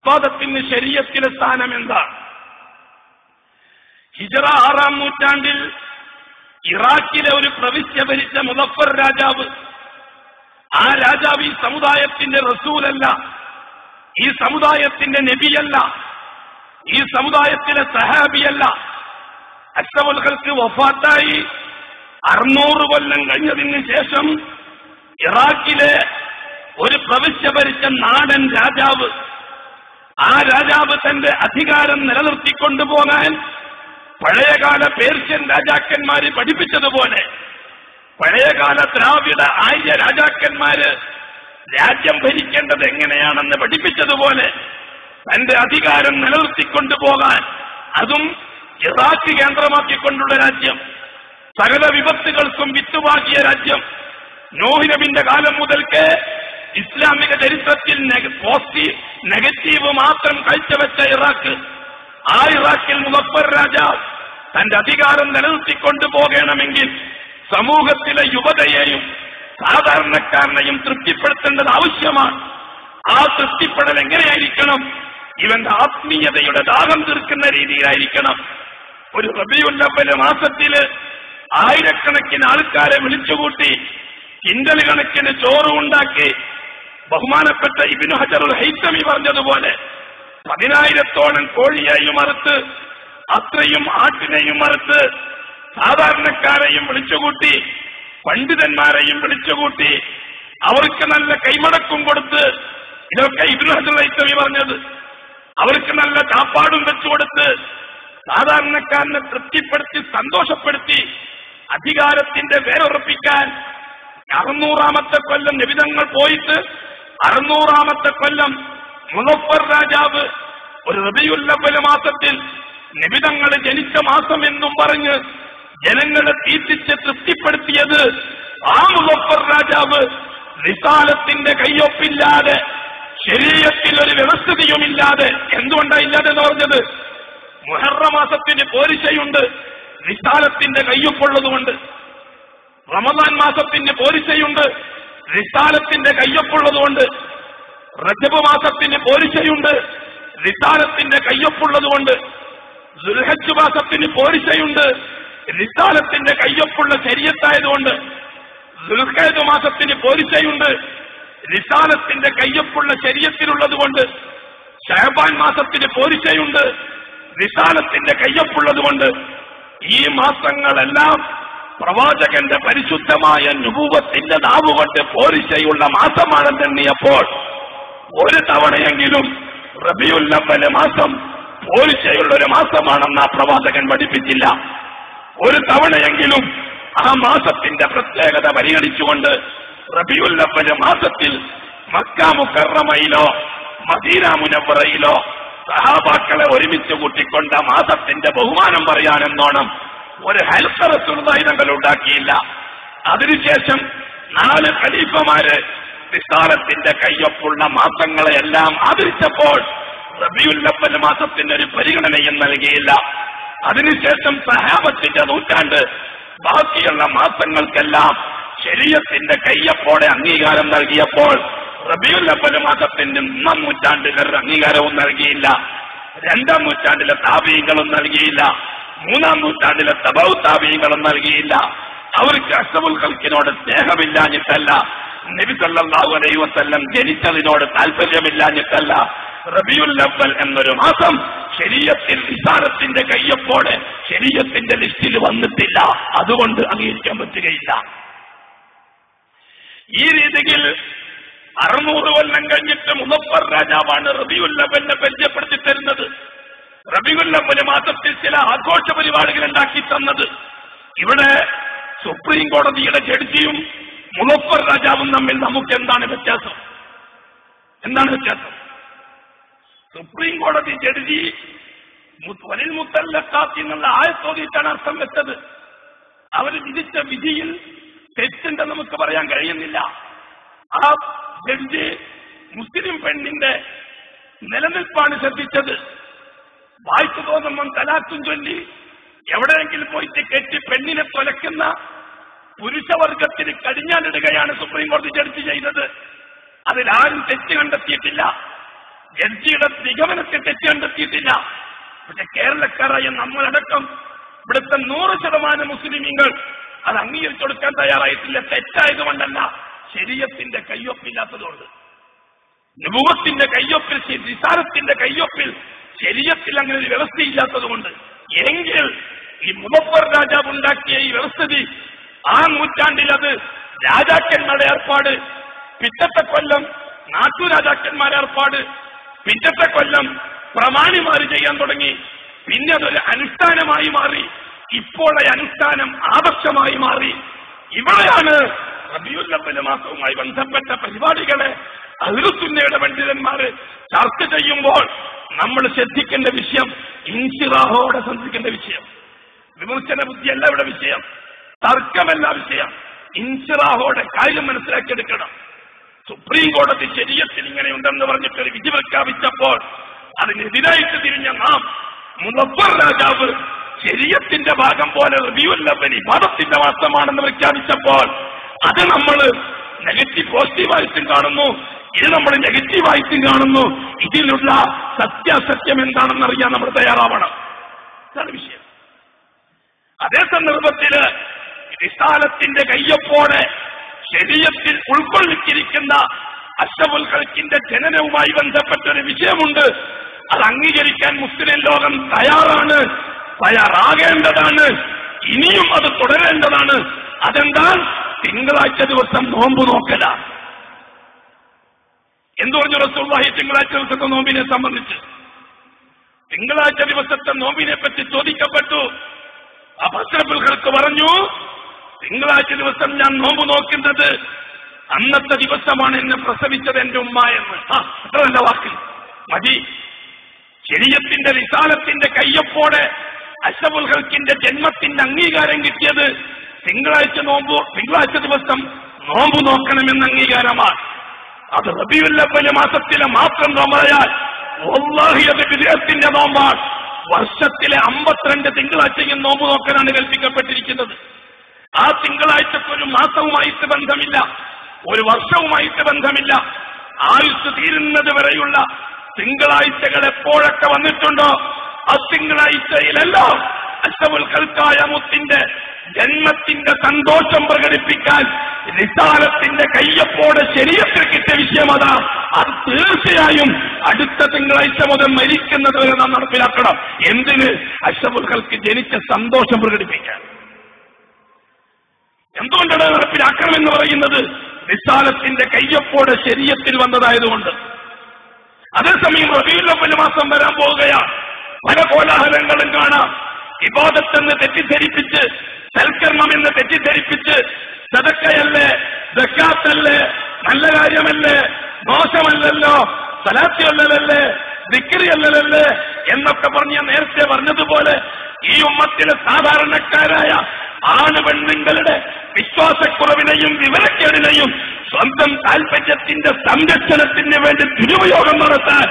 വിവാദത്തിന് ശരീഅത്തിലെ സ്ഥാനം എന്താണ്? ഹിജറ 6-ാം നൂറ്റാണ്ടിൽ ഇറാഖിലെ ഒരു പ്രവിശ്യ ഭരിച്ച മുദഫർ രാജാവ്, ആ രാജാവ് ഈ സമുദായത്തിന്റെ റസൂലല്ല, ഈ സമുദായത്തിന്റെ നബിയല്ല, ഈ സമുദായത്തിലെ സഹാബിയല്ല. അഷ്റഫുൽ ഖൽഖ് വഫാത്തായി 600 കൊല്ലം കഴിഞ്ഞതിന് ശേഷം ഇറാഖിലെ ഒരു പ്രവിശ്യ ഭരിച്ച നാടൻ രാജാവ്, ആ രാജാവ് തന്റെ അധികാരം നിലനിർത്തിക്കൊണ്ടുപോകാൻ പഴയകാല പേർഷ്യൻ രാജാക്കന്മാര് പഠിപ്പിച്ചതുപോലെ, പഴയകാല ദ്രാവിഡ ആര്യ രാജാക്കന്മാര് രാജ്യം ഭരിക്കേണ്ടത് എങ്ങനെയാണെന്ന് പഠിപ്പിച്ചതുപോലെ തന്റെ അധികാരം നിലനിർത്തിക്കൊണ്ടുപോകാൻ, അതും ഇറാഖ് കേന്ദ്രമാക്കിക്കൊണ്ടുള്ള രാജ്യം, സകല വിപത്തുകൾക്കും വിത്തുവാക്കിയ രാജ്യം, നോഹ് നബിന്റെ കാലം മുതൽക്ക് ഇസ്ലാമിക ചരിത്രത്തിൽ നെഗറ്റീവ് മാത്രം കാഴ്ചവെച്ച ഇറാഖ്, ആ ഇറാഖിൽ മുദഫർ രാജാവ് തന്റെ അധികാരം നിലനിർത്തിക്കൊണ്ടുപോകണമെങ്കിൽ സമൂഹത്തിലെ യുവതയെയും സാധാരണക്കാരനെയും തൃപ്തിപ്പെടുത്തേണ്ടത് ആവശ്യമാണ്. ആ തൃപ്തിപ്പെടൽ എങ്ങനെയായിരിക്കണം? ഇവന്റെ ആത്മീയതയുടെ ദാഹം തീർക്കുന്ന രീതിയിലായിരിക്കണം. ഒരു റബീഉൽ അവ്വൽ മാസത്തില് ആയിരക്കണക്കിന് ആൾക്കാരെ വിളിച്ചുകൂട്ടി കിൻഡൽ കണക്കിന് ചോറ് ഉണ്ടാക്കി, ബഹുമാനപ്പെട്ട ഇബ്നു ഹജറുൽ ഹൈതമി പറഞ്ഞതുപോലെ 10,000-ഓളം കോഴിയെയും അറുത്ത്, അത്രയും ആട്ടിനെയും അറുത്ത്, സാധാരണക്കാരെയും വിളിച്ചുകൂട്ടി, പണ്ഡിതന്മാരെയും വിളിച്ചുകൂട്ടി, അവർക്ക് നല്ല കൈമടക്കും കൊടുത്ത്, ഇതൊക്കെ ഇബ്നു ഹജറുൽ ഹൈതമി പറഞ്ഞത്, അവർക്ക് നല്ല കാപ്പാടും വെച്ചുകൊടുത്ത് സാധാരണക്കാരനെ തൃപ്തിപ്പെടുത്തി സന്തോഷപ്പെടുത്തി അധികാരത്തിന്റെ വേരുറപ്പിക്കാൻ 600-ാമത്തെ കൊല്ലം നബിതങ്ങൾ പോയിട്ട് 600-ാമത്തെ കൊല്ലം മുദഫർ രാജാവ് ഒരു റബീഉൽ അവ്വൽ മാസത്തിൽ നബിതങ്ങൾ ജനിച്ച മാസം എന്നും പറഞ്ഞ് ജനങ്ങളെ തീറ്റിച്ച് തൃപ്തിപ്പെടുത്തിയത് ആ മുദഫർ രാജാവ് റിസാലത്തിന്റെ കയ്യൊപ്പില്ലാതെ, ശരീഅത്തിൽ ഒരു വ്യവസ്ഥിതിയുമില്ലാതെ, എന്തുകൊണ്ടാണ് ഇല്ലാതെന്ന് പറഞ്ഞത്? മുഹറം മാസത്തിന് പോരിശയുണ്ട്, റിസാലത്തിന്റെ കയ്യൊപ്പുള്ളതുകൊണ്ട്. റമദാൻ മാസത്തിന് പോരിശയുണ്ട്, റിസാലത്തിന്റെ കയ്യൊപ്പുള്ളതുകൊണ്ട്. റജബ് മാസത്തിന് പോരിശയുണ്ട്, റിസാലത്തിന്റെ കയ്യൊപ്പുള്ളതുകൊണ്ട്. ദുൽഹജ്ജ് മാസത്തിന് പോരിശയുണ്ട്, റിസാലത്തിന്റെ കയ്യൊപ്പുള്ള ശരീഅത്തായതുകൊണ്ട്. ദുൽഖഅദ് മാസത്തിന് പോരിശയുണ്ട്, റിസാലത്തിന്റെ കയ്യൊപ്പുള്ള ശരീഅത്തിലുള്ളതുകൊണ്ട്. ശഅബാൻ മാസത്തിന് പോരിശയുണ്ട്, റിസാലത്തിന്റെ കയ്യൊപ്പുള്ളതുകൊണ്ട്. ഈ മാസങ്ങളെല്ലാം പ്രവാചകന്റെ പരിശുദ്ധമായ നുബുവത്തിന്റെ നാവുകൊണ്ട് പോരിശയുള്ള മാസമാണെന്നെണ്ണിയപ്പോൾ ഒരു തവണയെങ്കിലും റബീഉൽ അവ്വൽ മാസം പോരിശയുള്ളൊരു മാസമാണെന്ന് ആ പ്രവാചകൻ പഠിപ്പിച്ചില്ല. ഒരു തവണയെങ്കിലും ആ മാസത്തിന്റെ പ്രത്യേകത പരിഗണിച്ചുകൊണ്ട് റബീഉൽ അവ്വൽ മാസത്തിൽ മക്ക മുക്കറമയിലോ മദീന മുനവ്വറയിലോ സഹാബാക്കളെ ഒരുമിച്ച് കൂട്ടിക്കൊണ്ട് മാസത്തിന്റെ ബഹുമാനം പറയാനെന്നോണം ഒരു ഹൽഖ റസൂലുള്ളാഹി തങ്ങൾ ഉണ്ടാക്കിയില്ല. അതിനുശേഷം 4 ഖലീഫമാര് റിസാലത്തിന്റെ കയ്യൊപ്പുള്ള മാസങ്ങളെയെല്ലാം ആദരിച്ചപ്പോൾ റബീഉൽ അവ്വൽ മാസത്തിന് ഒരു പരിഗണനയും നൽകിയില്ല. അതിനുശേഷം സഹാബത്തിന്റെ നൂറ്റാണ്ട് ബാക്കിയുള്ള മാസങ്ങൾക്കെല്ലാം ശരീഅത്തിന്റെ കയ്യൊപ്പോടെ അംഗീകാരം നൽകിയപ്പോൾ റബീഉൽ അവ്വൽ മാസത്തിന്റെ 1-ാം നൂറ്റാണ്ടിൽ ഒരു അംഗീകാരവും നൽകിയില്ല. 2-ാം നൂറ്റാണ്ടിലെ താബീഈങ്ങളും നൽകിയില്ല. 3-ാം നൂറ്റാണ്ടിലെ തബഉ താബീഈങ്ങളും നൽകിയില്ല. അവർക്ക് അഷ്റഫുൽ ഖൽഖിനോട് സ്നേഹമില്ലാഞ്ഞിട്ടല്ല, നബി സല്ലല്ലാഹു അലൈഹി വസല്ലം ജനിച്ചതിനോട് താല്പര്യമില്ലാഞ്ഞിട്ടല്ല. റബീഉൽ അവ്വൽ എന്നൊരു മാസം ശരീഅത്തിൽ റിസാലത്തിന്റെ കയ്യൊപ്പോടെ ശരീഅത്തിന്റെ ലിസ്റ്റിൽ വന്നിട്ടില്ല, അതുകൊണ്ട് അംഗീകരിക്കാൻ പറ്റുകയില്ല. ഈ രീതിയിൽ 600 കൊല്ലം കഴിഞ്ഞിട്ട് മുദഫർ രാജാവാണ് റബീഉൽ അവ്വലിനെ പരിചയപ്പെടുത്തി തരുന്നത്. റബീഉൽ അവ്വൽ മാസത്തിൽ ചില ആഘോഷ പരിപാടികൾ ഉണ്ടാക്കി തന്നത്. ഇവിടെ സുപ്രീം കോടതിയുടെ ജഡ്ജിയും മുദഫർ രാജാവും തമ്മിൽ നമുക്ക് എന്താണ് വ്യത്യാസം? എന്താണ് വ്യത്യാസം? സുപ്രീം കോടതി ജഡ്ജി വലിൽ മുത്തല്ലഖാത്ത് എന്നുള്ള ആയത്തോതിയിട്ടാണ് അർത്ഥം വെച്ചത്. അവർ വിധിച്ച വിധിയിൽ തെറ്റുണ്ടെന്ന് നമുക്ക് പറയാൻ കഴിയുന്നില്ല. ആ ജഡ്ജി മുസ്ലിം പെണ്ണിന്റെ നിലനിൽപ്പാണ് ശ്രദ്ധിച്ചത്. വായിച്ചു തോന്നുമ്പം തലാഖും ചൊല്ലി എവിടെയെങ്കിലും പോയിട്ട് കെട്ടി പെണ്ണിനെ തൊലക്കുന്ന പുരുഷവർഗത്തിന് കടിഞ്ഞാനിടുകയാണ് സുപ്രീം കോടതി ജഡ്ജി ചെയ്തത്. അതിലാരും തെറ്റ് കണ്ടെത്തിയിട്ടില്ല. ജഡ്ജിയുടെ നിഗമനത്തെ തെറ്റ് കണ്ടെത്തിയിട്ടില്ല. പക്ഷെ കേരളക്കാരായ നമ്മളടക്കം ഇവിടുത്തെ 100% മുസ്ലിമീങ്ങൾ അത് അംഗീകരിച്ചു കൊടുക്കാൻ തയ്യാറായിട്ടില്ല. തെറ്റായതുകൊണ്ടല്ല, ശരീഅത്തിന്റെ കയ്യൊപ്പില്ലാത്തതുകൊണ്ട്. നുബുവത്തിന്റെ കയ്യൊപ്പിൽ, റിസാലത്തിന്റെ കയ്യൊപ്പിൽ ശരീഅത്തിൽ അങ്ങനെ ഒരു വ്യവസ്ഥയില്ലാത്തതുകൊണ്ട്. എങ്കിൽ ഈ മുദഫർ രാജാവ് ഉണ്ടാക്കിയ ഈ വ്യവസ്ഥിതി ആ നൂറ്റാണ്ടിൽ അത് രാജാക്കന്മാരുടെ ഏർപ്പാട്, പിറ്റത്തെ കൊല്ലം നാട്ടുരാജാക്കന്മാരുടെ ഏർപ്പാട്, പിറ്റത്തെ കൊല്ലം പ്രമാണിമാർ ചെയ്യാൻ തുടങ്ങി. പിന്നെ അതൊരു അനുഷ്ഠാനമായി മാറി. ഇപ്പോൾ അനുഷ്ഠാനം ആദർശമായി മാറി. ഇവിടെയാണ് റബീഉൽ അവ്വൽ മാസവുമായി ബന്ധപ്പെട്ട പരിപാടികളെ അഹ്ലുസുന്നയുടെ പണ്ഡിതന്മാർ ചർച്ച ചെയ്യുമ്പോൾ നമ്മൾ ശ്രദ്ധിക്കേണ്ട വിഷയം, ഇൻശിറാഹോടെ ശ്രദ്ധിക്കേണ്ട വിഷയം. വിമർശന ബുദ്ധിയല്ല ഇവിടെ വിഷയം, തർക്കമല്ല വിഷയം. ഇൻശിറാഹോടെ കാര്യം മനസ്സിലാക്കിയെടുക്കണം. സുപ്രീം കോടതി ശരീഅത്തിൽ ഇങ്ങനെയുണ്ടെന്ന് പറഞ്ഞിട്ടൊരു വിധി പ്രഖ്യാപിച്ചപ്പോൾ അതിനെതിരായിട്ട് തിരിഞ്ഞ നാം മുദഫർ രാജാവ് ശരീഅത്തിന്റെ ഭാഗം പോലെ റബീഉൽ അവ്വൽ ഇബാദത്തിന്റെ മാസമാണെന്ന് പ്രഖ്യാപിച്ചപ്പോൾ അത് നമ്മൾ പോസിറ്റീവായിട്ടും കാണുന്നു, ഇത് നമ്മൾ നെഗറ്റീവായിട്ടും കാണുന്നു. ഇതിലുള്ള സത്യാസത്യം എന്താണെന്ന് അറിയാൻ നമ്മൾ തയ്യാറാവണം. ഇതാണ് വിഷയം. അതേ സന്ദർഭത്തില് റിസാലത്തിന്റെ കയ്യൊപ്പോടെ ശരീഅത്തിൽ ഉൾക്കൊള്ളിച്ചിരിക്കുന്ന അഷ്റഫുൽ ഖൽഖിന്റെ ജനനവുമായി ബന്ധപ്പെട്ടൊരു വിഷയമുണ്ട്. അത് അംഗീകരിക്കാൻ മുസ്ലിം ലോകം തയ്യാറാണ്, തയ്യാറാകേണ്ടതാണ്, ഇനിയും അത് തുടരേണ്ടതാണ്. അതെന്താ? തിങ്കളാഴ്ച ദിവസം നോമ്പ് നോക്കല. എന്തു പറഞ്ഞു റസൂലുള്ളാഹി തിങ്കളാഴ്ച ദിവസത്തെ നോമ്പിനെ സംബന്ധിച്ച്? തിങ്കളാഴ്ച ദിവസത്തെ നോമ്പിനെ പറ്റി ചോദിക്കപ്പെട്ടു. അഷ്റഫുൽ ഖൽഖ് പറഞ്ഞു, തിങ്കളാഴ്ച ദിവസം ഞാൻ നോമ്പ് നോക്കുന്നത് അന്നത്തെ ദിവസമാണ് എന്നെ പ്രസവിച്ചത് എന്റെ ഉമ്മ എന്ന്. അത്ര നല്ല വാക്ക് മതി. ശരീഅത്തിന്റെ റിസാലത്തിന്റെ കയ്യൊപ്പോടെ അഷ്റഫുൽ ഖൽഖിന്റെ ജന്മത്തിന്റെ അംഗീകാരം കിട്ടിയത് തിങ്കളാഴ്ച ദിവസം നോമ്പ് നോക്കണമെന്ന അംഗീകാരമാണ്. അത് റബീഉൽ അവ്വൽ മാസത്തിലെ മാത്രം നോമ്പായാൽ വല്ലാഹി അത് ബിദ്അത്തിന്റെ നോമ്പാണ്. വർഷത്തിലെ 52 തിങ്കളാഴ്ചയും നോമ്പ് നോക്കാനാണ് കൽപ്പിക്കപ്പെട്ടിരിക്കുന്നത്. ആ തിങ്കളാഴ്ചക്ക് ഒരു മാസവുമായിട്ട് ബന്ധമില്ല, ഒരു വർഷവുമായിട്ട് ബന്ധമില്ല. ആയുസ് തീരുന്നത് വരെയുള്ള തിങ്കളാഴ്ചകൾ എപ്പോഴൊക്കെ വന്നിട്ടുണ്ടോ ആ തിങ്കളാഴ്ചയിലെല്ലാം അഷ്റഫുൽ ഖൽഖായ മുത്തിന്റെ ജന്മത്തിന്റെ സന്തോഷം പ്രകടിപ്പിക്കാൻ റിസാലത്തിന്റെ കയ്യൊപ്പോടെ ശരീഅത്തിൽ കിട്ടിയ വിഷയം അതാ. അത് തീർച്ചയായും അടുത്ത തിങ്കളാഴ്ച മുതൽ മരിക്കുന്നത് വരെ നാം നടപ്പിലാക്കണം. എന്തിന്? അഷ്റഫുൽ ഖൽഖ് ജനിച്ച സന്തോഷം പ്രകടിപ്പിക്കാൻ. എന്തുകൊണ്ടാണ് നടപ്പിലാക്കണമെന്ന് പറയുന്നത്? റിസാലത്തിന്റെ കയ്യൊപ്പോടെ ശരീഅത്തിൽ വന്നതായതുകൊണ്ട്. അതേസമയം റബീഉൽ അവ്വൽ മാസം വരാൻ പോവുകയാണ്. പല കോലാഹലങ്ങളും കാണാം. ഇബാദത്തെന്ന് തെറ്റിദ്ധരിപ്പിച്ച്, സൽക്കർമ്മം എന്ന് തെറ്റിദ്ധരിപ്പിച്ച്, സദക്കയല്ലേ, സക്കാത്തല്ലേ, നല്ല കാര്യമല്ലേ, മോശമല്ലല്ലോ, സലാത്ത് അല്ലല്ലേ, ദിക്ർ അല്ലല്ലേ എന്നൊക്കെ പറഞ്ഞ് ഞാൻ നേരത്തെ പറഞ്ഞതുപോലെ ഈ ഉമ്മത്തിലെ സാധാരണക്കാരായ ആണ് പെണ്ണുങ്ങളുടെ വിശ്വാസക്കുറവിനെയും വിവരക്കേടിനെയും സ്വന്തം താൽപര്യത്തിന്റെ സംരക്ഷണത്തിന് വേണ്ടി ദുരുപയോഗം നടത്താൻ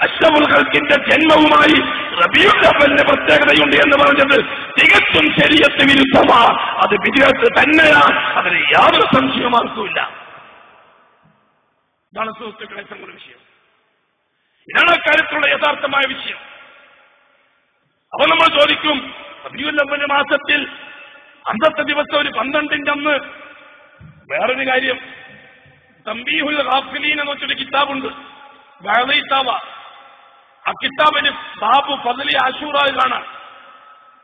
അഷ്റഫുൽ ഖൽഖിന്റെ ജന്മവുമായി റബീഉൽ അവ്വലിന്റെ പ്രത്യേകതയുണ്ട് എന്ന് പറഞ്ഞത് തികച്ചും ശരീഅത്ത് വിരുദ്ധമാണ്. അത് ബിദ്അത്ത് തന്നെയാണ്, അതിന് യാതൊരു സംശയവും ആർക്കുമില്ല. ഇതാണ് സുഹൃത്തുക്കളെ സംബന്ധിച്ച വിഷയം. ഇതാണ് അക്കാര്യത്തിലുള്ള യഥാർത്ഥമായ വിഷയം. അപ്പൊ നമ്മൾ ചോദിക്കും, റബീഉൽ അവ്വൽ മാസത്തിൽ അന്നത്തെ ദിവസം ഒരു 12-ന്റെ അന്ന് വേറൊരു കാര്യം, തംബീഹുൽ ഗാഫിലീൻ എന്ന് വെച്ചൊരു കിതാബുണ്ട്, ബഅദീതാവ. ആ കിതാബിന് ബാബു ഫദ്ലി ആശൂറ കാണാം.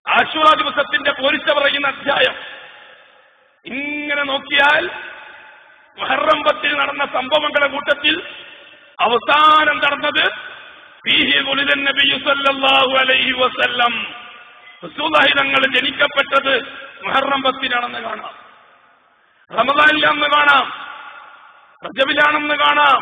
ആശൂറ ദിവസത്തിന്റെ പോരിച്ച പറയുന്ന അധ്യായം ഇങ്ങനെ നോക്കിയാൽ മുഹറം 10 നടന്ന സംഭവങ്ങളുടെ കൂട്ടത്തിൽ അവസാനം നടന്നത് ഫീഹി വുലിദ നബിയ്യു സല്ലല്ലാഹു അലൈഹി വസല്ലം, റസൂലുള്ളാഹി തങ്ങൾ ജനിക്കപ്പെട്ടത് മുഹറം 10 കാണാം, റമദാനിലാണെന്ന് കാണാം, റജബിലാണെന്ന് കാണാം,